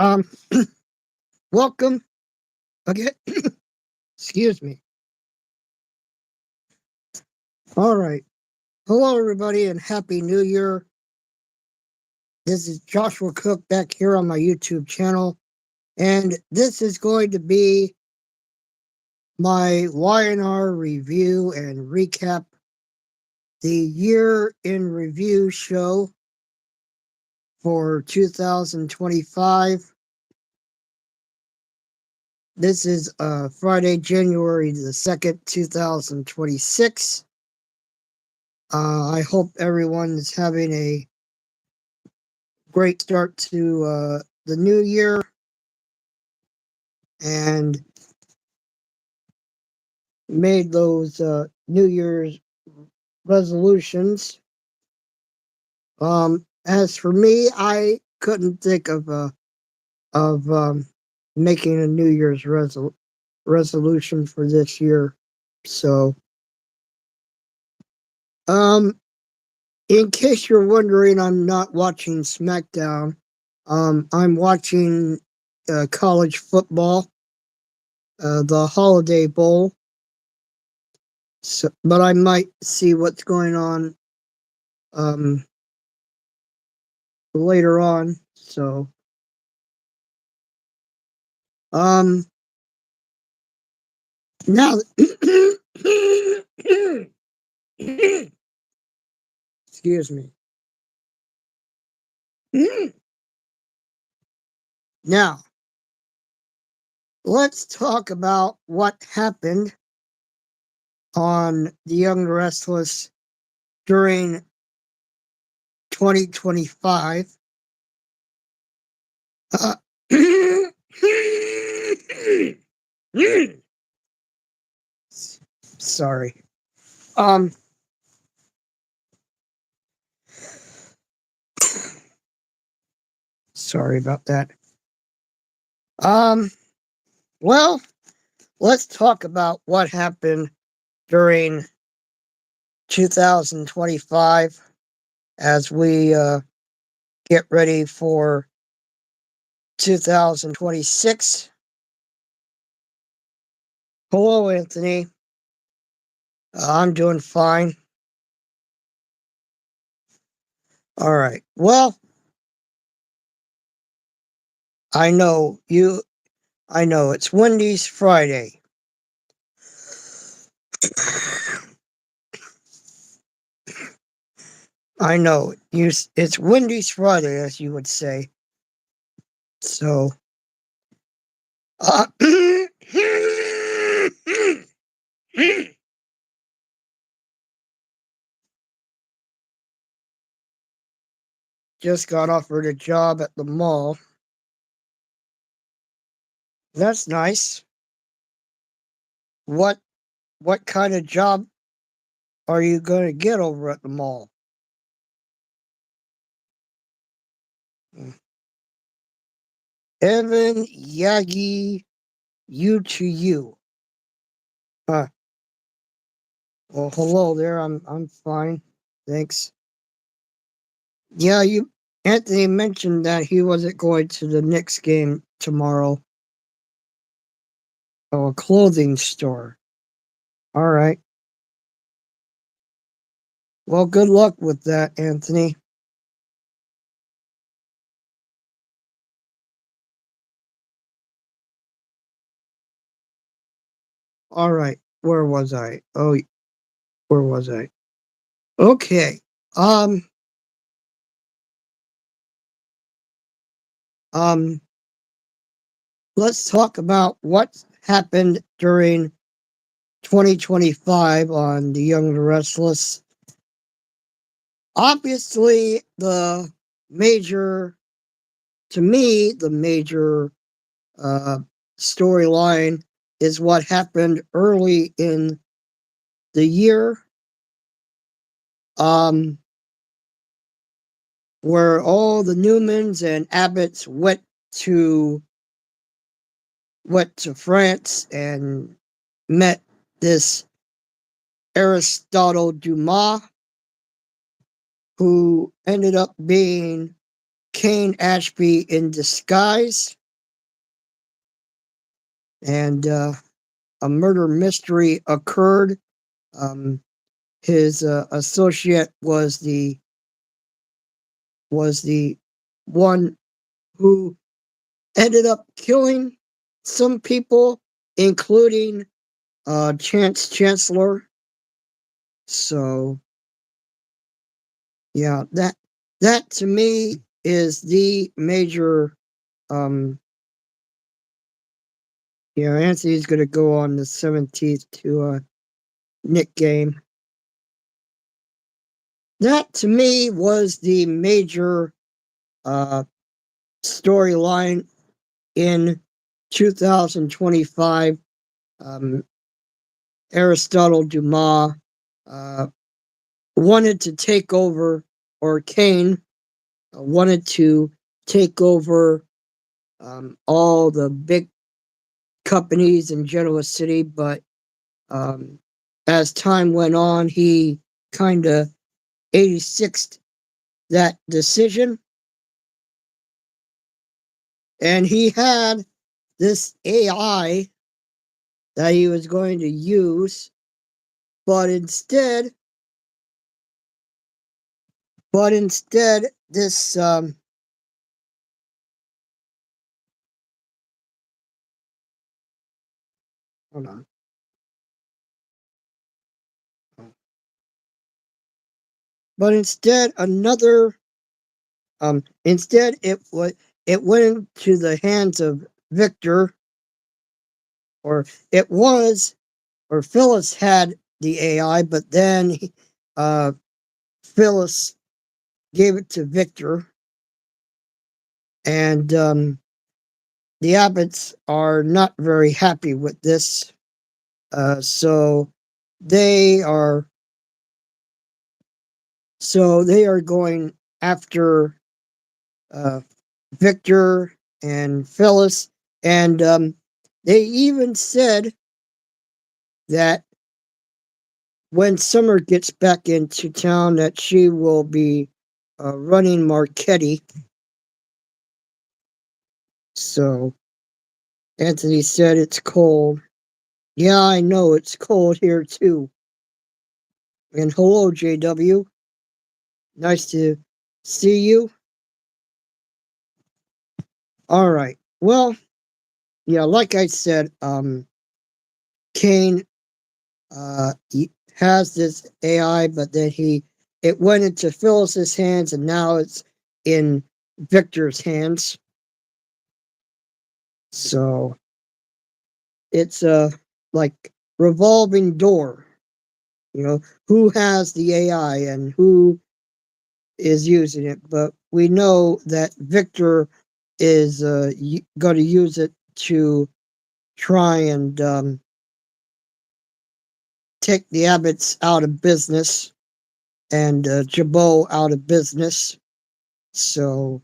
Um, welcome again. Excuse me. All right. Hello, everybody, and Happy New Year. This is Joshua Cook back here on my YouTube channel, and this is going to be my Y&R review and recap the year in review show for 2025. This is Friday, January the 2nd, 2026. I hope everyone is having a great start to the new year and made those New Year's resolutions. As for me, I couldn't think of making a New Year's resolution for this year. So, um, in case you're wondering, I'm not watching SmackDown. I'm watching college football, the Holiday Bowl. So, but I might see what's going on um, later on. So, um, now, excuse me. Now, let's talk about what happened on The Young Restless during 2025. Uh, sorry. Um, sorry about that. Um, well, let's talk about what happened during 2025 as we get ready for 2026. Hello, Anthony. I'm doing fine. All right. Well, I know you. I know it's Wendy's Friday. I know you. It's Wendy's Friday, as you would say. So, uh, just got offered a job at the mall. That's nice. What what kind of job are you going to get over at the mall? Evan Yagi, you to you. Huh. Well, hello there. I'm fine. Thanks. Yeah, you Anthony mentioned that he wasn't going to the Knicks game tomorrow. Oh, a clothing store. All right. Well, good luck with that, Anthony. All right. Where was I? Oh, where was I? Okay. Um um let's talk about what happened during 2025 on The Young and the Restless. Obviously, major the major uh, storyline is what happened early in the year, um, where all the Newmans and Abbotts to went to France and met this Aristotle Dumas, who ended up being Kane Ashby in disguise, and a murder mystery occurred. His associate was the one who ended up killing some people, including Chance Chancellor. So yeah, that to me is the major. Anthony's gonna go on the 17th to Nick game. That to me was the major storyline in 2025. Aristotle Dumas wanted to take over, or Kane wanted to take over all the big companies in Genoa City, but as time went on, he kind of 86'd that decision. And he had this AI that he was going to use, but instead, this hold on. But instead, instead it went into the hands of Victor, or it was, or Phyllis had the AI, but then Phyllis gave it to Victor, and the Abbotts are not very happy with this. So they are going after Victor and Phyllis, and they even said that when Summer gets back into town, that she will be running Marchetti. So Anthony said it's cold. Yeah, I know it's cold here too. And hello, JW. Nice to see you. All right. Well, yeah, like I said, Kane he has this AI, but then it went into Phyllis's hands, and now it's in Victor's hands. So it's a like revolving door. Who has the AI and who is using it, but we know that Victor is going to use it to try and take the Abbotts out of business and Jabot out of business. So,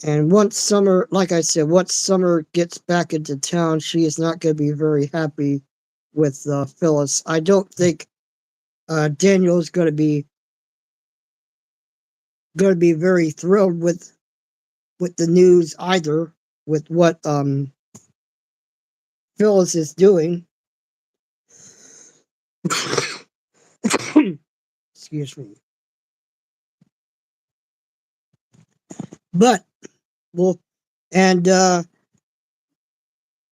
and once Summer, like I said, once Summer gets back into town, she is not going to be very happy with Phyllis. I don't think Daniel is going to be very thrilled with the news either, with what Phyllis is doing. Excuse me. But well, and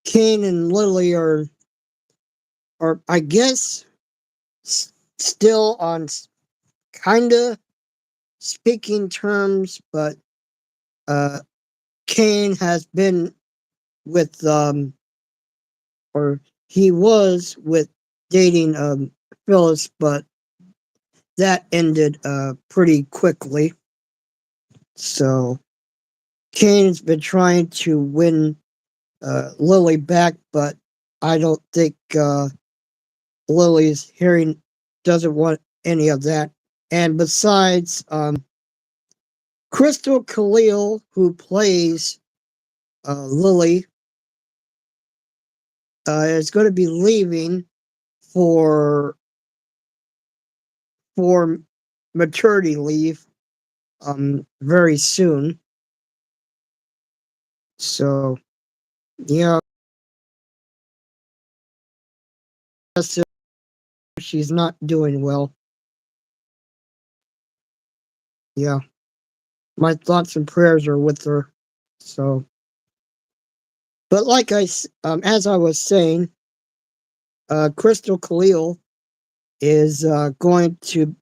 Kane and Lily are I guess still on kind of speaking terms, but Kane has been with or he was with dating Phyllis, but that ended pretty quickly. So Kane's been trying to win Lily back, but I don't think Lily's doesn't want any of that. And besides, Crystal Khalil, who plays Lily, is going to be leaving for maternity leave. very soon. So yeah, she's not doing well. Yeah, my thoughts and prayers are with her. So, but as I was saying, Crystal Khalil is going to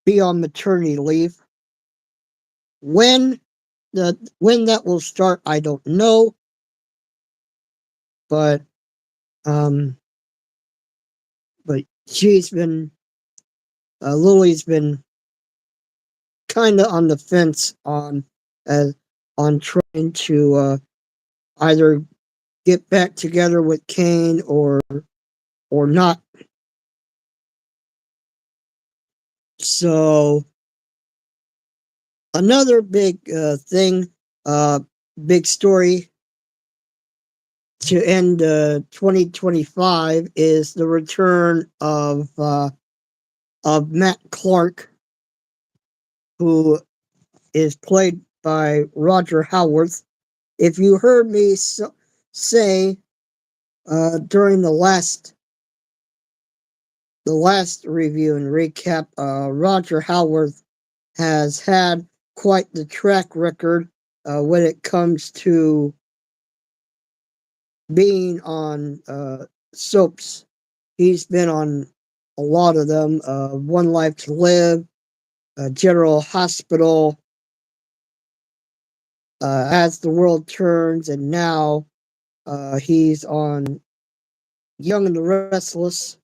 be on maternity leave. When when that will start, I don't know, but um, but she's been Lily's been kind of on the fence uh, on trying to either get back together with Kane or not. So another big thing, uh, big story to end 2025 is the return of Matt Clark, who is played by Roger Howarth. If you heard me say during the last review and recap, Roger Howarth has had quite the track record when it comes to being on soaps. He's been on a lot of them. One Life to Live, General Hospital, As the World Turns, and now he's on Young and the Restless.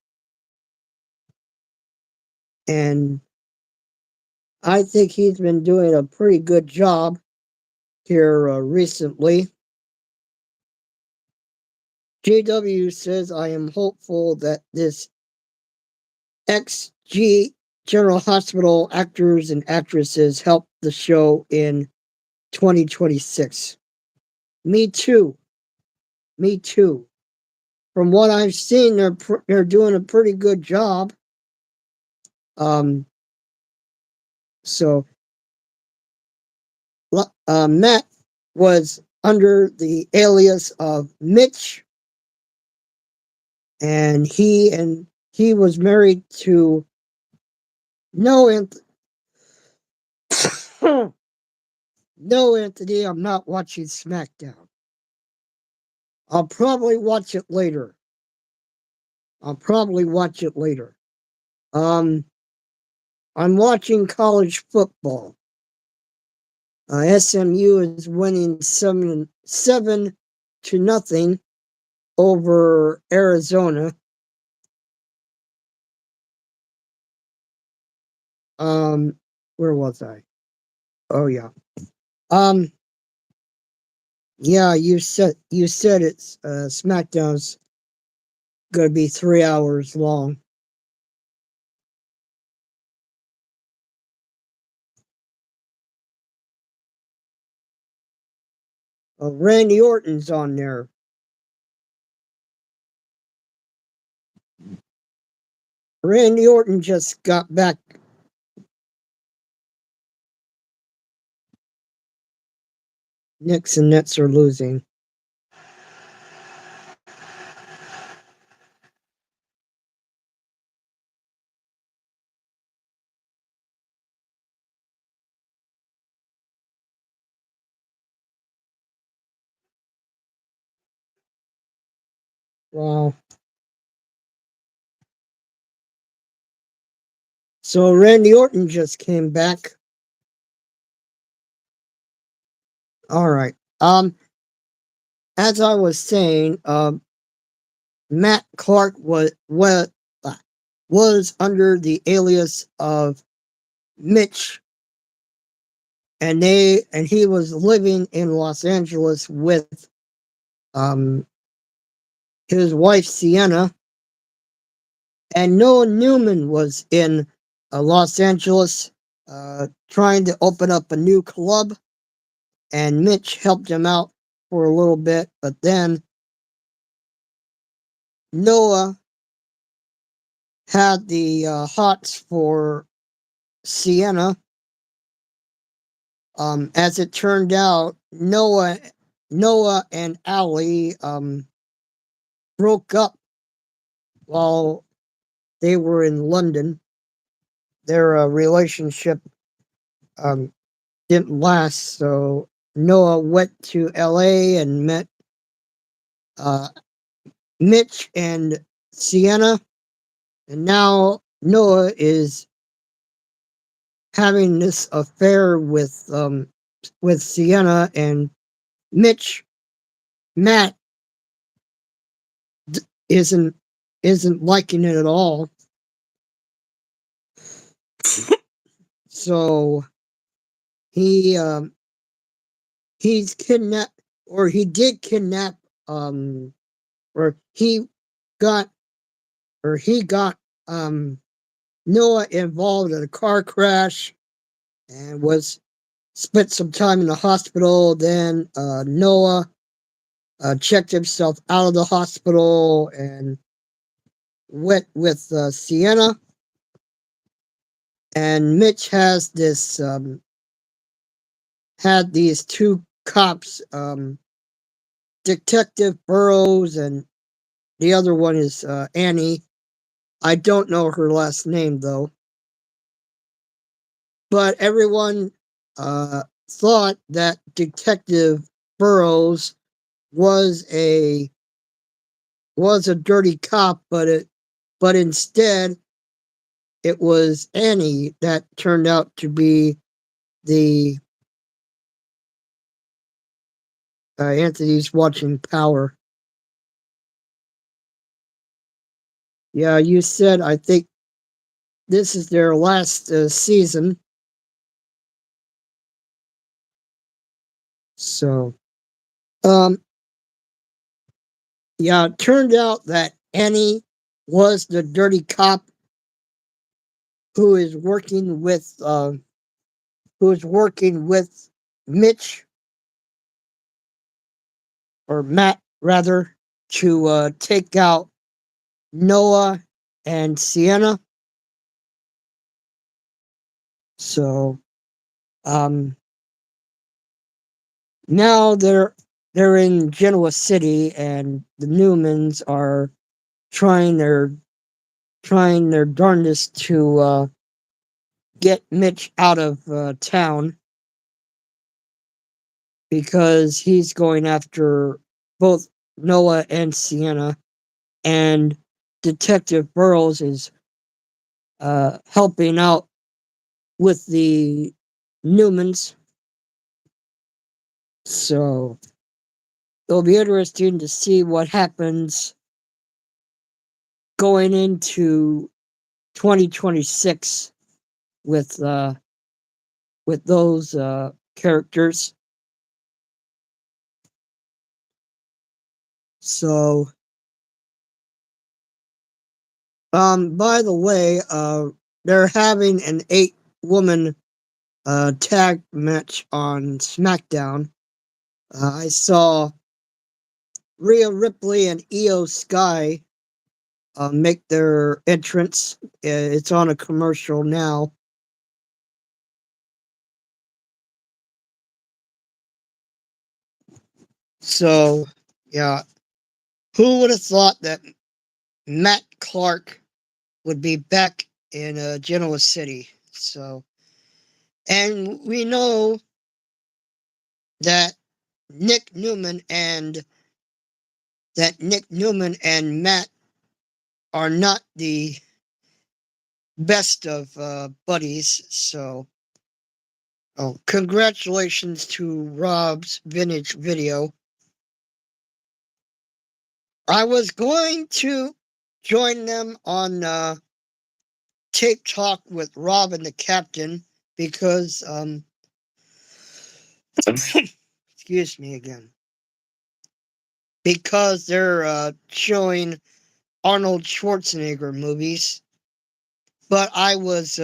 And I think he's been doing a pretty good job here recently. JW says, I am hopeful that this XG General Hospital actors and actresses help the show in 2026. Me too. Me too. From what I've seen, they're doing a pretty good job. Um, so Matt was under the alias of Mitch, and he was married to no no Anthony. I'm not watching SmackDown. I'll probably watch it later. I'll probably watch it later. Um, I'm watching college football. SMU is winning 7-0 over Arizona. Where was I? Oh yeah. Um, yeah. You said it's SmackDown's gonna be 3 hours long. Randy Orton's on there. Randy Orton just got back. Knicks and Nets are losing. Wow. So Randy Orton just came back. All right. As I was saying, Matt Clark was under the alias of Mitch, and he was living in Los Angeles with um his wife Sienna, and Noah Newman was in Los Angeles trying to open up a new club, and Mitch helped him out for a little bit, but then Noah had the hots for Sienna, As it turned out, Noah and Allie broke up while they were in London. Their relationship um, didn't last, so Noah went to LA and met uh, Mitch and Sienna, and now Noah is having this affair with Sienna, and Mitch Matt isn't liking it at all. So he he's kidnapped, or he did kidnap, or got he got Noah involved in a car crash and was spent some time in the hospital. Then Noah checked himself out of the hospital and went with Sienna. And Mitch has this had these two cops, Detective Burrows, and the other one is Annie. I don't know her last name though. But everyone thought that Detective Burrows was a dirty cop, but instead it was Annie that turned out to be the Anthony's watching Power. Yeah, you said, I think this is their last season. So, um, yeah, it turned out that Annie was the dirty cop who is working with Mitch, or Matt rather, to take out Noah and Sienna. So um, now they're in Genoa City, and the Newmans are trying their darndest to get Mitch out of town, because he's going after both Noah and Sienna, and Detective Burrows is helping out with the Newmans. So it'll be interesting to see what happens going into 2026 with those characters. So by the way, they're having an 8-woman tag match on SmackDown. I saw Rhea Ripley and Io Sky make their entrance. It's on a commercial now. So, yeah, who would have thought that Matt Clark would be back in Genoa City? So, and we know that Nick Newman and Matt are not the best of buddies. So, oh, congratulations to Rob's Vintage Video. I was going to join them on Tape Talk with Rob and the Captain, because excuse me again, because they're showing Arnold Schwarzenegger movies. But I was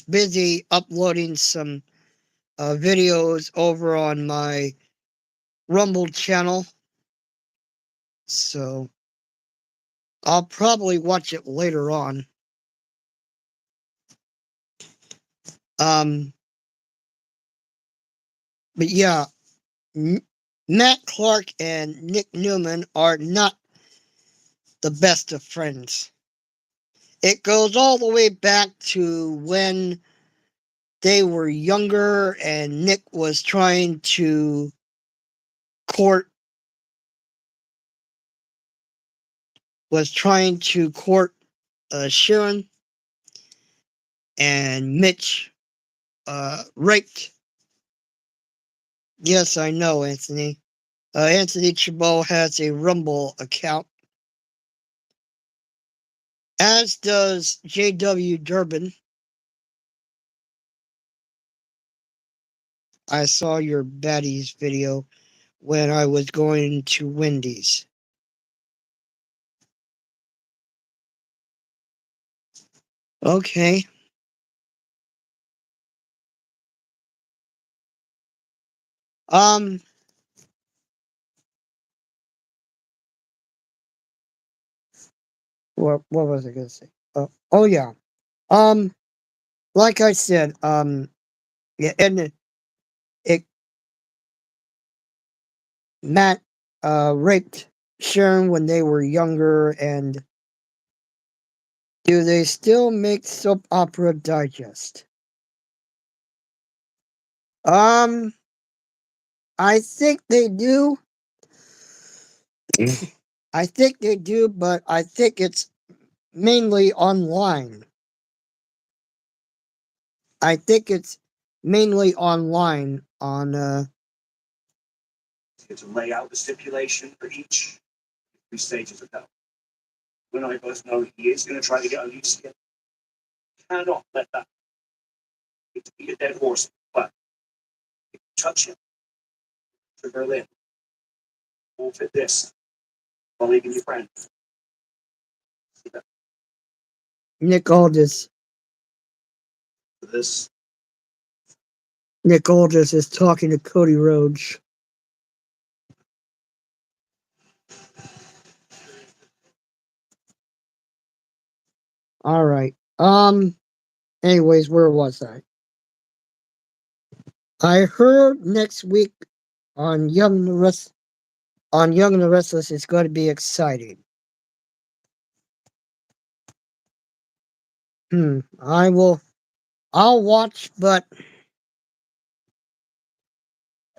busy uploading some videos over on my Rumble channel, so I'll probably watch it later on. Um, But yeah, Matt Clark and Nick Newman are not the best of friends. It goes all the way back to when they were younger and Nick was trying to court Sharon, and Mitch raped. Yes, I know, Anthony. Anthony Chabot has a Rumble account, as does J.W. Durbin. I saw your baddies video when I was going to Wendy's. Okay. Um, what was I gonna say? Oh yeah. Um, like I said, yeah, and it Matt raped Sharon when they were younger, and do they still make soap opera digest? Um, I think they do. I think they do, but I think it's mainly online. I think it's mainly online on to lay out the stipulation for each three stages of health. When I both know he is going to try to get Alicia, cannot let that be a dead horse. But if you touch him to Berlin, forfeit this, colleague and your friend. Nick Aldis. This Nick Aldis is talking to Cody Rhodes. All right. Anyways, where was I? I heard next week on Young and the Restless is going to be exciting. I'll watch, but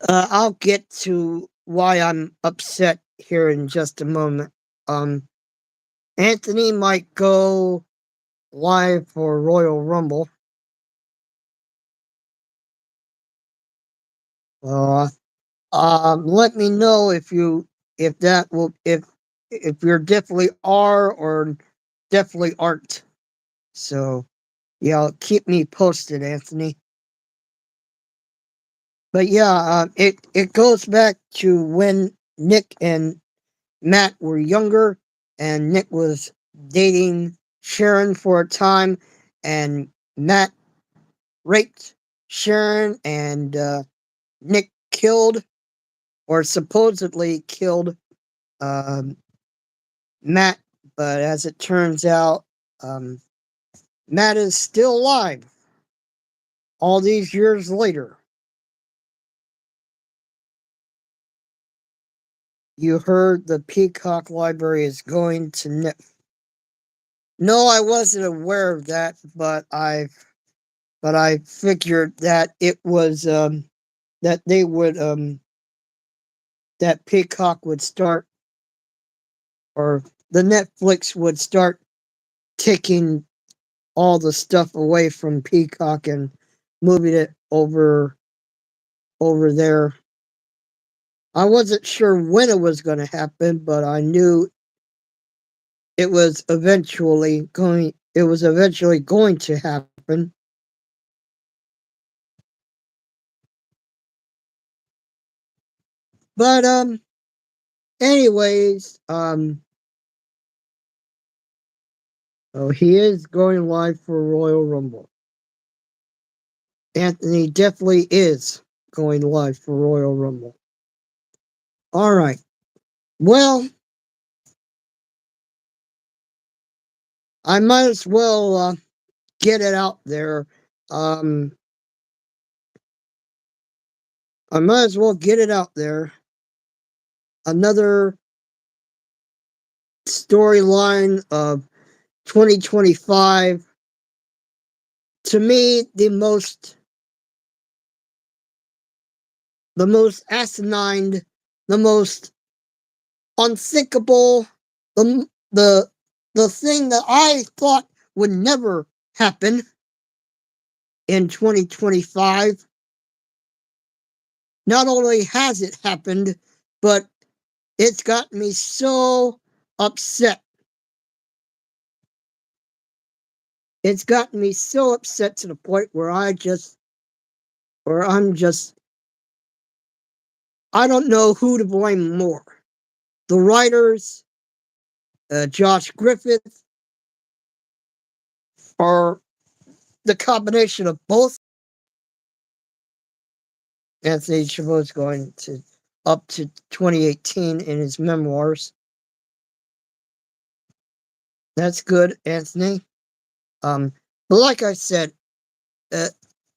I'll get to why I'm upset here in just a moment. Anthony might go live for Royal Rumble. Let me know if you're definitely are or definitely aren't. So yeah, keep me posted, Anthony. But yeah, it goes back to when Nick and Matt were younger, and Nick was dating Sharon for a time, and Matt raped Sharon, and Nick killed or supposedly killed um, Matt. But as it turns out, um, Matt is still alive all these years later. You heard the Peacock Library is going to No, I wasn't aware of that, but I figured that it was that they would that Peacock would start, or the Netflix would start taking all the stuff away from Peacock and moving it over there. I wasn't sure when it was going to happen, but I knew it was eventually going to happen. But anyways, oh, he is going live for Royal Rumble. Anthony definitely is going live for Royal Rumble. All right. Well, I might as well get it out there. Um, I might as well get it out there. Another storyline of 2025. To me, the most asinine, the most unthinkable, the the thing that I thought would never happen in 2025. Not only has it happened, but it's gotten me so upset. It's gotten me so upset to the point where I'm just, I don't know who to blame more. The writers, Josh Griffith, or the combination of both. Anthony Chabot's going to up to 2018 in his memoirs. That's good, Anthony. But like I said,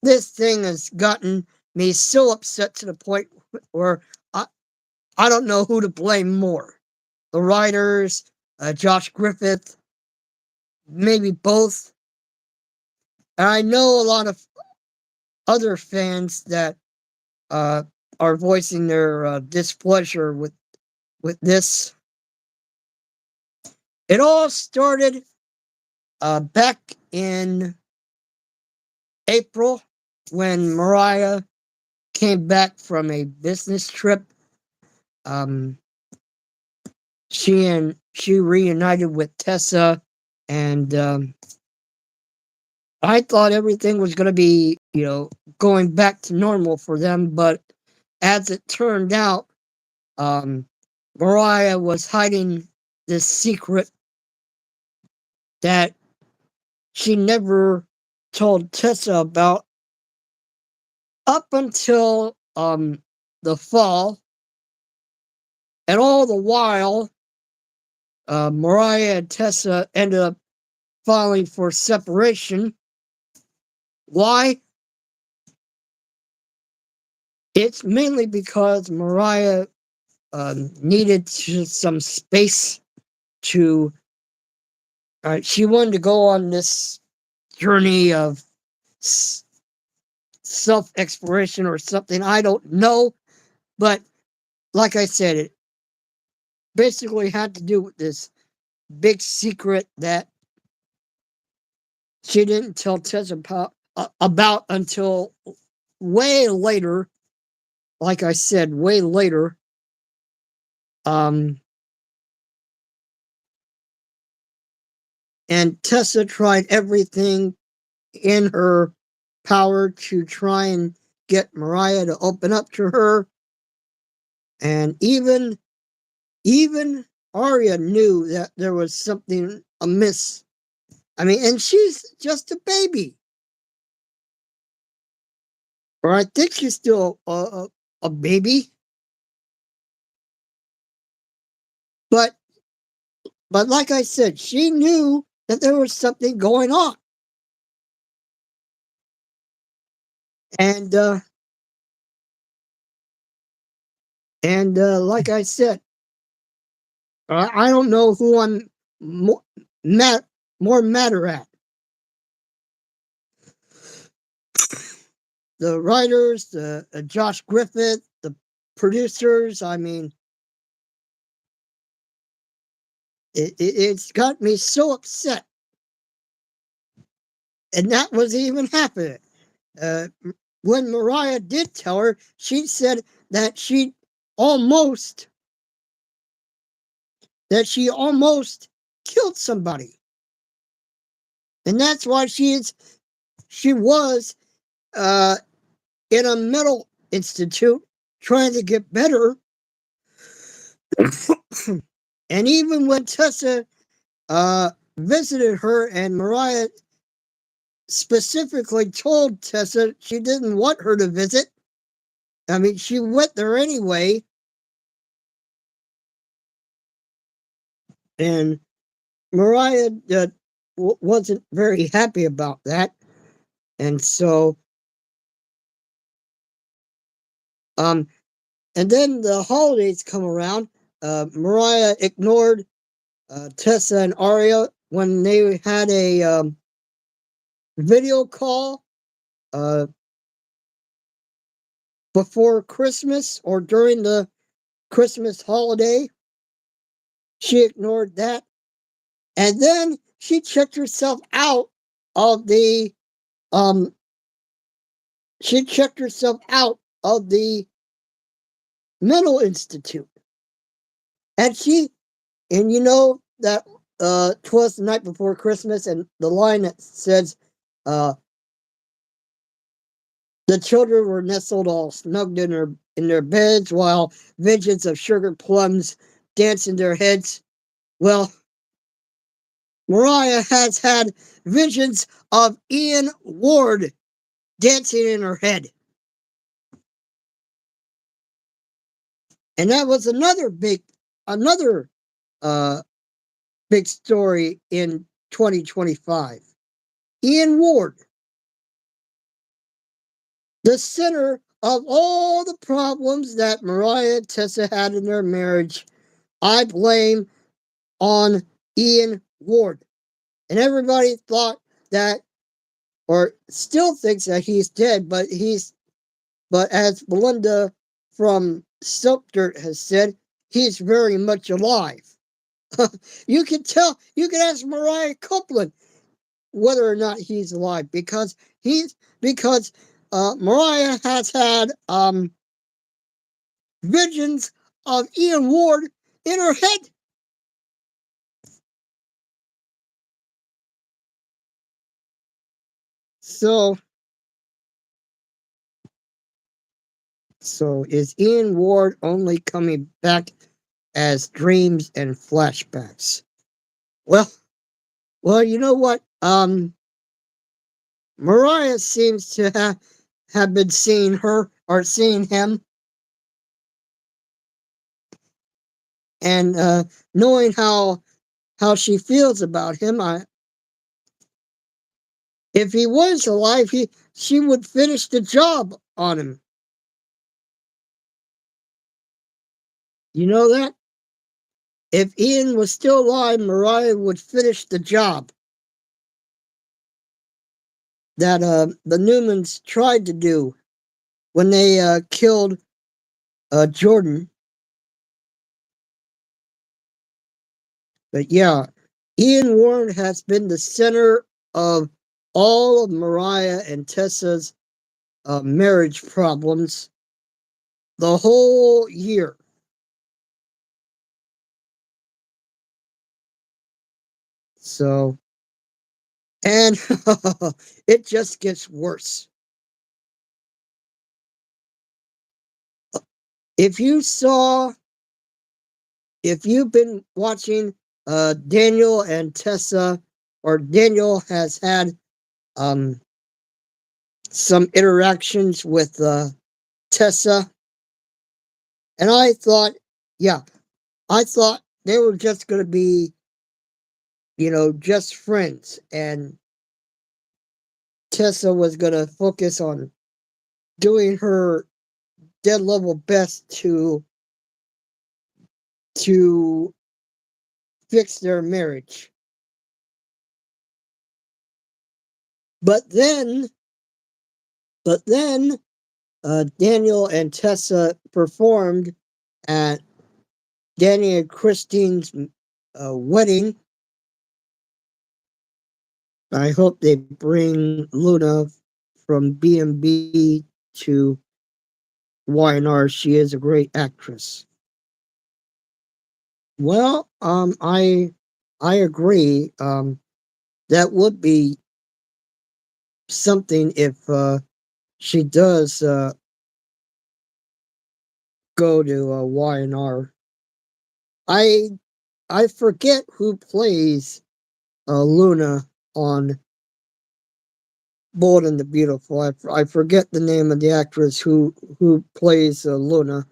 this thing has gotten me so upset to the point where I don't know who to blame more. The writers, Josh Griffith, maybe both. And I know a lot of other fans that are voicing their displeasure with this. It all started back in April when Mariah came back from a business trip. She reunited with Tessa, and I thought everything was going to be, going back to normal for them, but as it turned out, Mariah was hiding this secret that she never told Tessa about up until the fall. And all the while, Mariah and Tessa ended up filing for separation. Why? It's mainly because Mariah needed some space to. She wanted to go on this journey of self-exploration or something. I don't know, but like I said, it basically had to do with this big secret that she didn't tell Tessa about until way later. Like I said, way later. And Tessa tried everything in her power to try and get Mariah to open up to her. And even Arya knew that there was something amiss. I mean, and she's just a baby. Or I think she's still a baby. But like I said, she knew that there was something going on. And like I said, I don't know who I'm more matter at. The writers, the Josh Griffith, the producers. I mean, it's got me so upset. And that wasn't even happening. When Mariah did tell her, she said that she almost killed somebody. And that's why she was in a mental institute trying to get better. And even when Tessa visited her, and Mariah specifically told Tessa she didn't want her to visit. I mean, she went there anyway. And Mariah wasn't very happy about that. And so And then the holidays come around. Mariah ignored Tessa and Aria when they had a video call before Christmas or during the Christmas holiday. She ignored that. And then she checked herself out of the she checked herself out of the mental institute. And you know that 'twas the night before Christmas, and the line that says uh the children were nestled all snugged in their beds while visions of sugar plums danced in their heads. Well, Mariah has had visions of Ian Ward dancing in her head. And that was another uh big story in 2025. Ian Ward, the center of all the problems that Mariah and Tessa had in their marriage, I blame on Ian Ward. And everybody thought that, or still thinks that he's dead, but as Belinda from Silk Dirt has said, he's very much alive. You can tell, you can ask Mariah Copeland whether or not he's alive, because Mariah has had visions of Ian Ward in her head. So is Ian Ward only coming back as dreams and flashbacks? Well, you know what? Mariah seems to have been seeing her or seeing him, and knowing how she feels about him. If he was alive, she would finish the job on him. You know that? If Ian was still alive, Mariah would finish the job that the Newmans tried to do when they killed Jordan. But yeah, Ian Ward has been the center of all of Mariah and Tessa's marriage problems the whole year. So, and it just gets worse. If you've been watching Daniel and Tessa, or Daniel has had some interactions with Tessa, and I thought they were just going to be, just friends, and Tessa was going to focus on doing her dead level best to fix their marriage. But then Daniel and Tessa performed at Danny and Christine's wedding. I hope they bring Luna from B&B to Y&R. She is a great actress. Well, I agree. That would be something if she does go to Y&R. I forget who plays Luna on Bold and the Beautiful. I forget the name of the actress who plays Luna.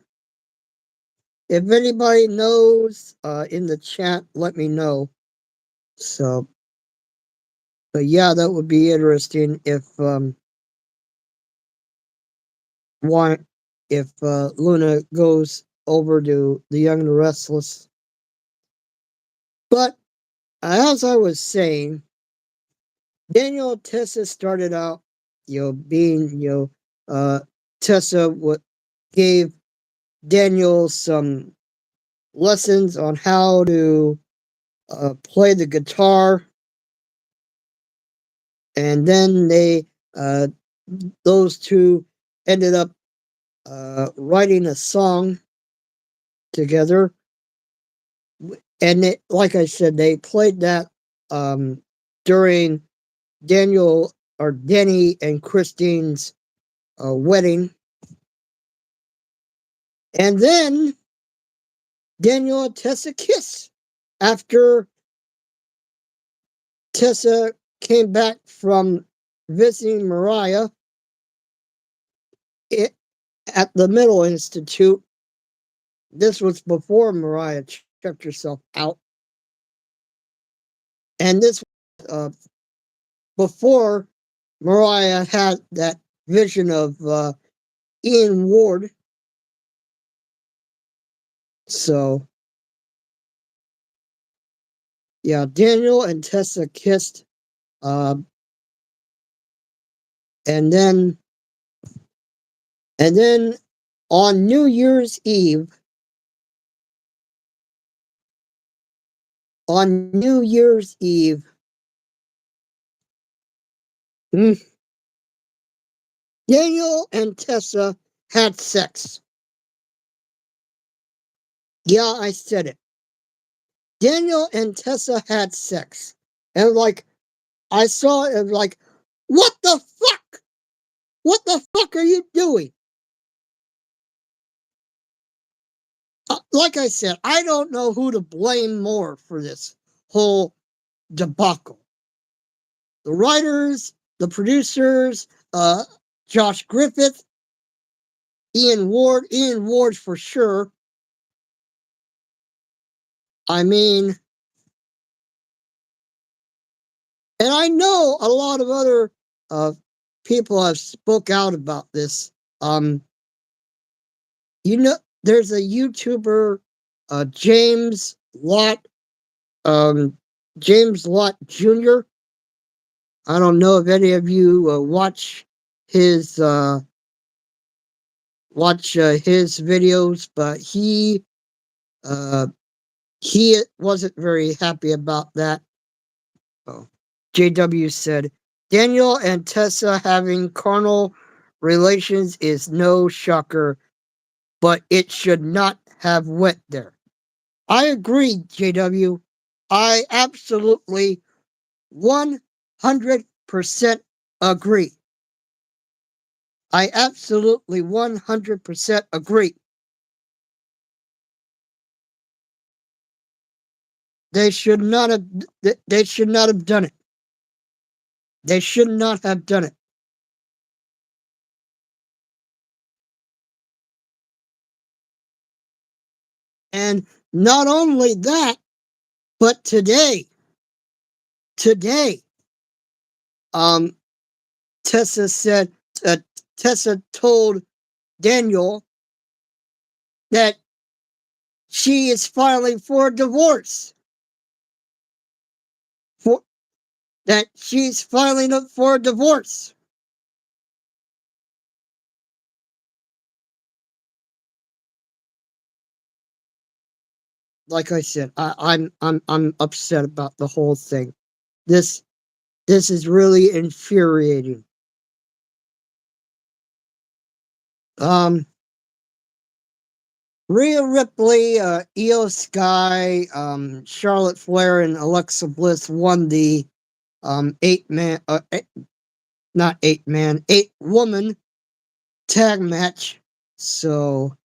If anybody knows in the chat, let me know. So, but yeah, that would be interesting if if Luna goes over to the Young and the Restless. But as I was saying, Daniel and Tessa started out, being, Tessa gave Daniel some lessons on how to play the guitar, and then those two ended up writing a song together. And like I said, they played that during Danny and Christine's wedding. And then Daniel and Tessa kiss after Tessa came back from visiting Mariah at the Mental Institute. This was before Mariah checked herself out. And this before Mariah had that vision of Ian Ward. So, yeah, Daniel and Tessa kissed. And then on New Year's Eve, Daniel and Tessa had sex. Yeah, I said it. Daniel and Tessa had sex. And I saw it like, what the fuck? What the fuck are you doing? Like I said, I don't know who to blame more for this whole debacle. The writers, the producers, Josh Griffith, Ian Ward for sure. I mean, and I know a lot of other people have spoke out about this. There's a YouTuber, James Lott Jr. I don't know if any of you watch his videos, but he wasn't very happy about that. Oh. JW said, Daniel and Tessa having carnal relations is no shocker, but it should not have went there. I agree, JW. I absolutely 100% agree. I absolutely 100% agree. They should not have done it. They should not have done it. And not only that, but today, Tessa told Daniel that she is filing for a divorce. That she's filing up for a divorce. Like I said, I'm upset about the whole thing. This is really infuriating. Rhea Ripley, Io Sky, Charlotte Flair, and Alexa Bliss won the 8-woman tag match. So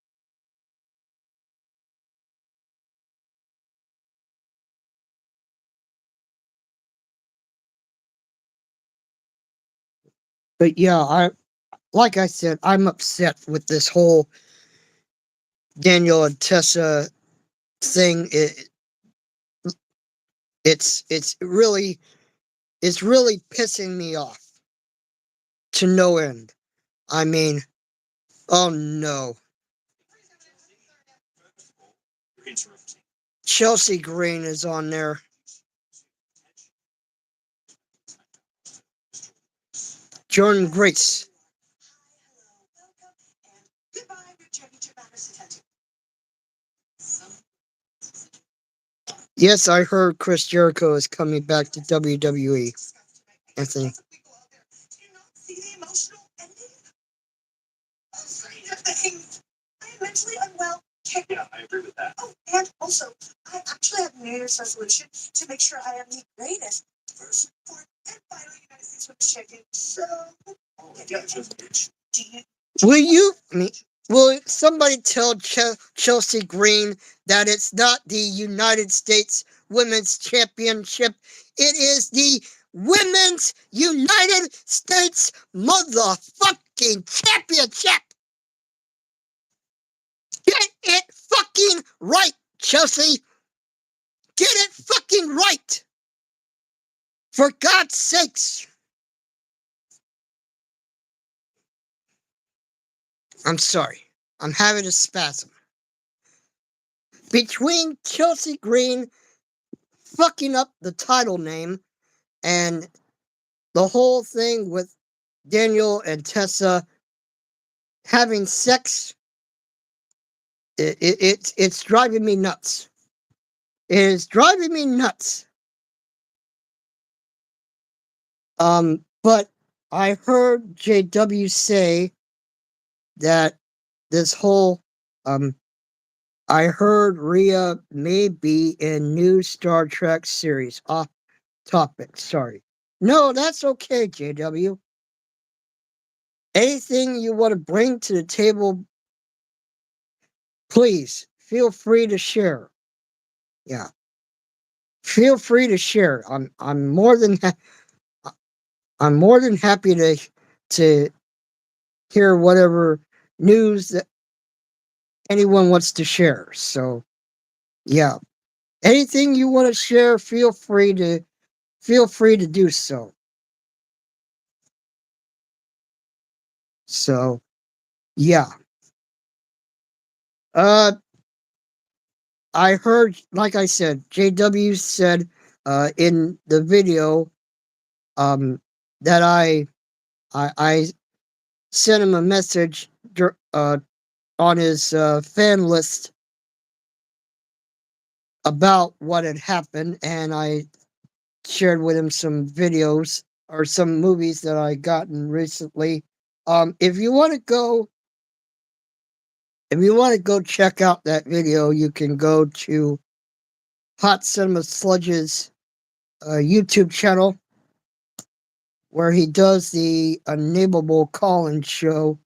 but yeah, like I said, I'm upset with this whole Daniel and Tessa thing. It's really pissing me off to no end. I mean, Oh no. You're interrupting. Chelsea Green is on there. Jordan Grace. Yes, I heard Chris Jericho is coming back to WWE. Anthony. Mentally unwell. Yeah, I agree with that. Oh, and also, I actually have a New Year's resolution to make sure I am the greatest first, fourth, and final United States Women's Champion. So, Oh, yeah, just bitch. do you? Will somebody tell Chelsea Green that it's not the United States Women's Championship? It is the Women's United States motherfucking championship. Get it fucking right, Chelsea. Get it fucking right. For God's sakes. I'm sorry. I'm having a spasm. Between Chelsea Green fucking up the title name and the whole thing with Daniel and Tessa having sex, it's driving me nuts. It is driving me nuts. But I heard JW say that this whole I heard Rhea may be in new Star Trek series. Off topic, sorry. No, that's okay, JW. Anything you want to bring to the table, please feel free to share. Yeah. Feel free to share. I'm more than happy to hear whatever news that anyone wants to share. So, yeah. Anything you want to share, feel free to do so. So, yeah. I heard, like I said, JW said in the video that I sent him a message on his fan list about what had happened, and I shared with him some videos or some movies that I gotten recently. If you want to go check out that video, you can go to Hot Cinema Sludge's YouTube channel, where he does the Unnameable Call-In show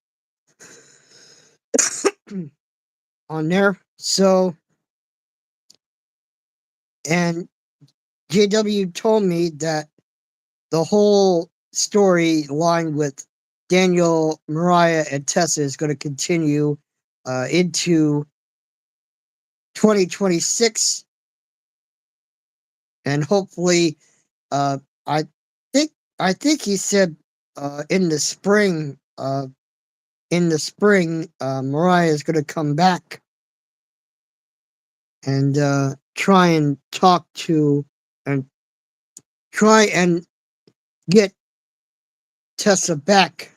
on there. So, and JW told me that the whole storyline with Daniel, Mariah, and Tessa is going to continue into 2026, and hopefully, I think he said in the spring. Mariah is going to come back and try and talk to and try and get Tessa back.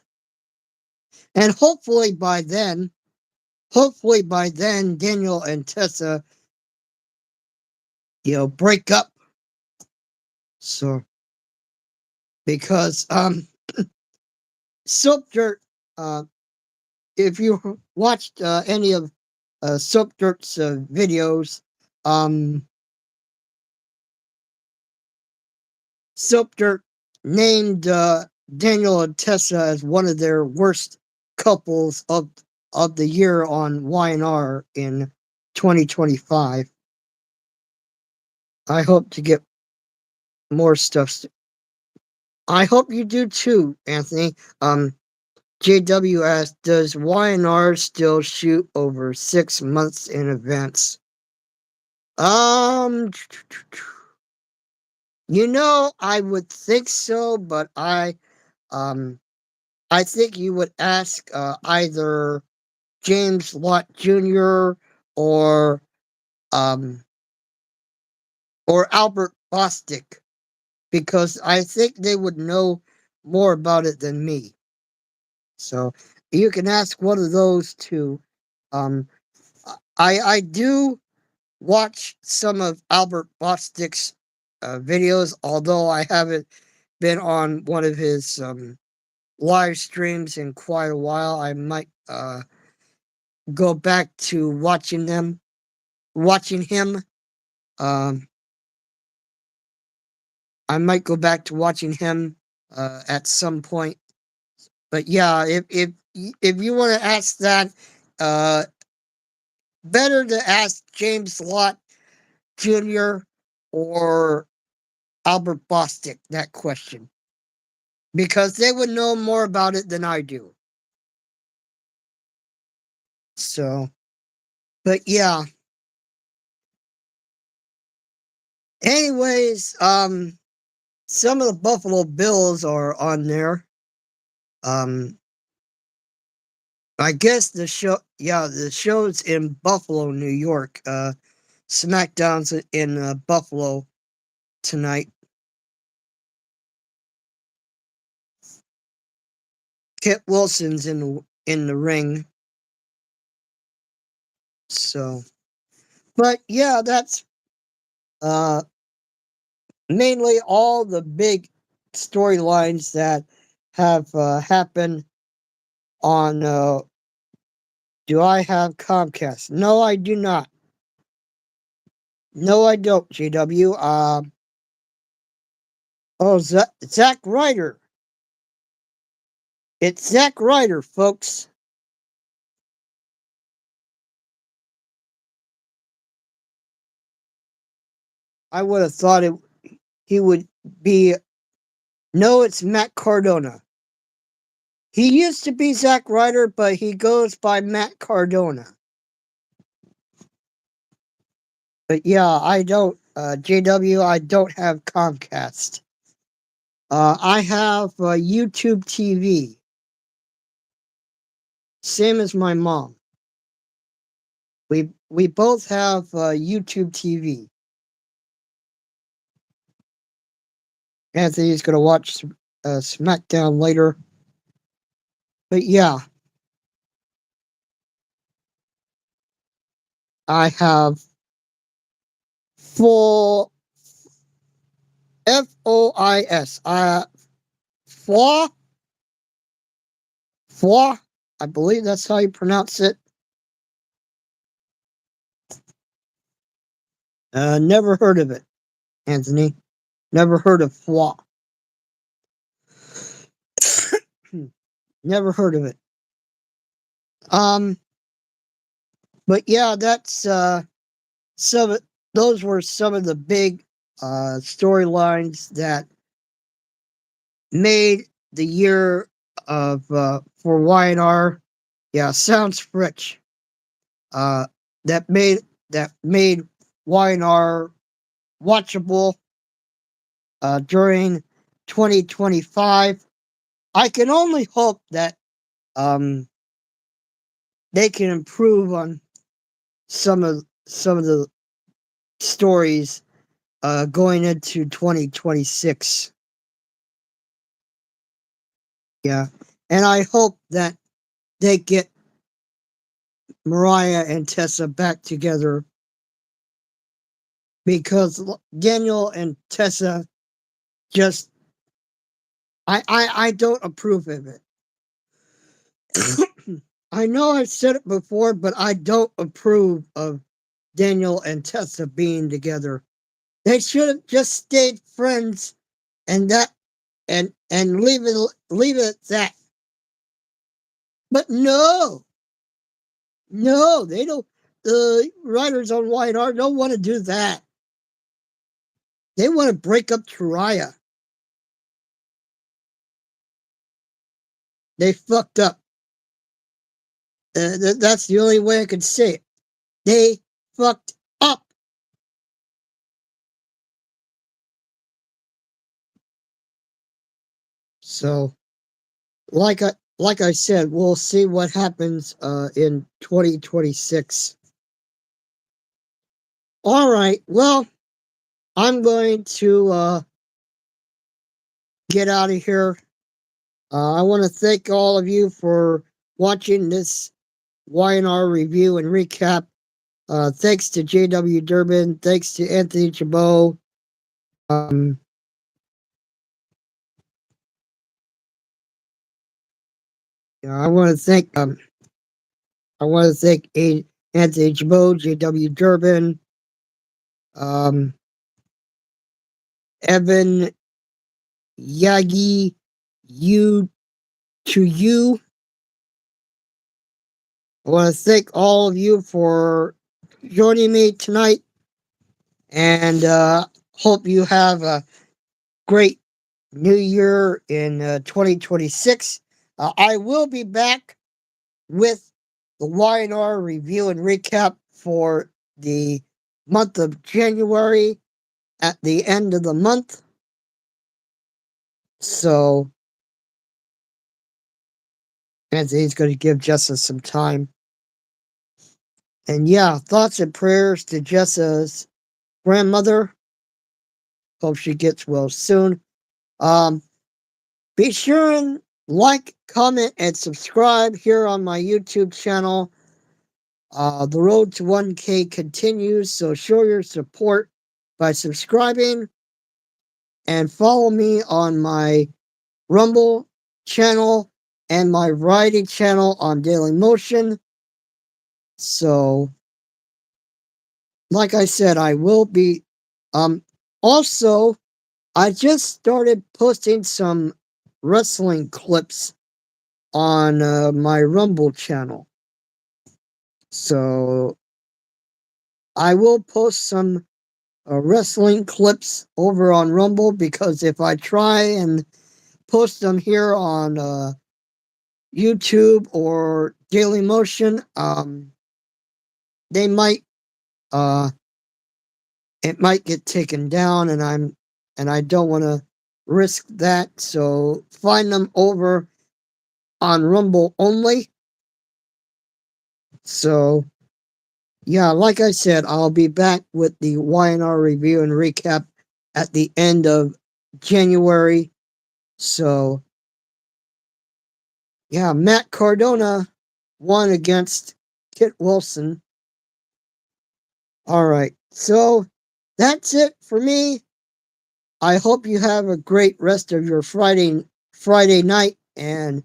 And hopefully by then, Daniel and Tessa, break up. So, because Soap Dirt, if you watched any of Soap Dirt's videos, Soap Dirt named Daniel and Tessa as one of their worst couples of the year on YNR in 2025. I hope to get more stuff. I hope you do too, Anthony. JW asked, does YNR still shoot over 6 months in advance? I would think so, but I think you would ask either James Lott Jr. or um, Albert Bostic, because I think they would know more about it than me. So you can ask one of those two. Um, I do watch some of Albert Bostic's videos, although I haven't been on one of his live streams in quite a while. I might go back to watching him. Um, I might go back to watching him at some point. But yeah, if you want to ask that, uh, better to ask James Lott Jr. or Albert Bostic that question, because they would know more about it than I do. So, but yeah. Anyways, some of the Buffalo Bills are on there. I guess the show's in Buffalo, New York. SmackDown's in Buffalo tonight. Kit Wilson's in the ring. So, but yeah, that's mainly all the big storylines that have happened on. Do I have Comcast? No, I do not. No, I don't. JW. Oh, Zack Ryder. It's Zack Ryder, folks. I would have thought he would be. No, it's Matt Cardona. He used to be Zack Ryder, but he goes by Matt Cardona. But yeah, I don't, JW, I don't have Comcast. I have YouTube TV. Same as my mom. We both have YouTube TV. Anthony's gonna watch SmackDown later. But yeah, I have full FOIS. FOI. FOI. I believe that's how you pronounce it. Never heard of it, Anthony. Never heard of FOI. Never heard of it. But yeah, that's those were some of the big storylines that made the year of for Y&R. Yeah, sounds rich. That made Y&R watchable during 2025. I can only hope that they can improve on some of the stories going into 2026. Yeah, and I hope that they get Mariah and Tessa back together, because Daniel and Tessa just I don't approve of it. I know I've said it before, but I don't approve of Daniel and Tessa being together. They should have just stayed friends, and that and leave it at that. But no, they don't. The writers on Y&R don't want to do that. They want to break up Tariah. They fucked up. That's the only way I could say it. They fucked up. So, like like I said, we'll see what happens in 2026. All right. Well, I'm going to get out of here. I want to thank all of you for watching this YNR review and recap. Thanks to JW Durbin. Thanks to Anthony Chabot. I want to thank Anthony Chabot, JW Durbin, Evan Yagi, you to you. I want to thank all of you for joining me tonight, and hope you have a great new year in 2026. I will be back with the YNR review and recap for the month of January at the end of the month. So, Anthony's going to give Jessa some time. And yeah, thoughts and prayers to Jessa's grandmother. Hope she gets well soon. Be sure and like, comment, and subscribe here on my YouTube channel. The road to 1K continues, so show your support by subscribing and follow me on my Rumble channel and my writing channel on Daily Motion. So, like I said, I will be. Also, I just started posting some wrestling clips on my Rumble channel. So, I will post some wrestling clips over on Rumble, because if I try and post them here on YouTube or Daily Motion, they might it might get taken down, and I don't want to risk that. So find them over on Rumble only. So yeah, like I said, I'll be back with the YNR review and recap at the end of January. So yeah, Matt Cardona won against Kit Wilson. All right. So that's it for me. I hope you have a great rest of your Friday night, and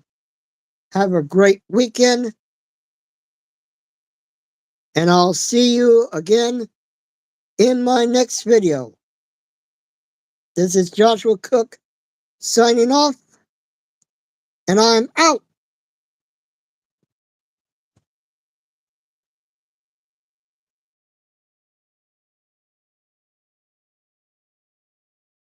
have a great weekend. And I'll see you again in my next video. This is Joshua Cook signing off, and I'm out.